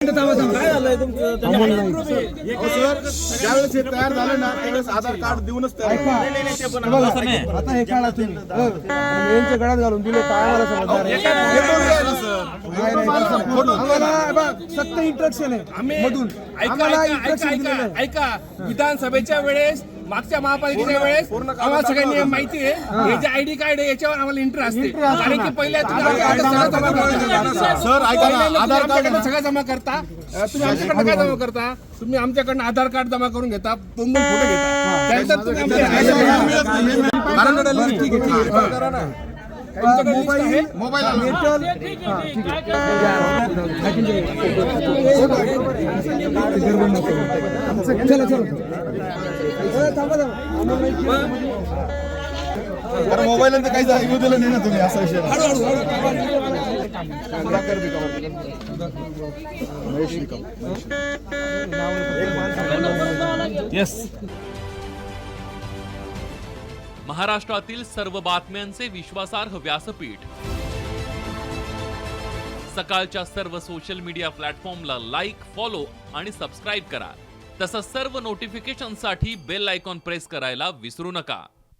काय झालंय तुमचं? ज्यावेळेस हे तयार झालं ना त्यावेळेस आधार कार्ड देऊनच तयार झालं. आता हे काढा तुम्ही यांच्या गळ्यात घालून दिले काय आम्हाला समजणार आहे? आम्हाला सक्त इंट्रक्शन आहे मधून आम्हाला इंट्रक्शन दिलेलं आहे. ऐका विधानसभेच्या वेळेस मागच्या महापालिकेच्या वेळेस आम्हाला सगळ्यांनी माहिती आहे हे जे आयडी कार्ड आहे याच्यावर आम्हाला इंटर असते कारण की पहिले तुम्ही आमच्याकडे सगळं जमा करता. सर ऐका ना, तुम्ही आधार कार्ड आमच्याकडनं सगळं जमा करता. तुम्ही आमच्याकडनं काय जमा करता? तुम्ही आमच्याकडनं आधार कार्ड जमा करून घेता, 2-2 फोटो घेता, त्यानंतर तुम्ही मोबाईल काही येऊ दिलं नाही ना तुम्ही असा विषय महाराष्ट्रातील सर्व बातम्यांचे विश्वासार्ह व्यासपीठ सकाळच्या सर्व सोशल मीडिया प्लॅटफॉर्मला लाईक, फॉलो आणि सबस्क्राईब करा. तसंच सर्व नोटिफिकेशनसाठी बेल आयकॉन प्रेस करायला विसरू नका.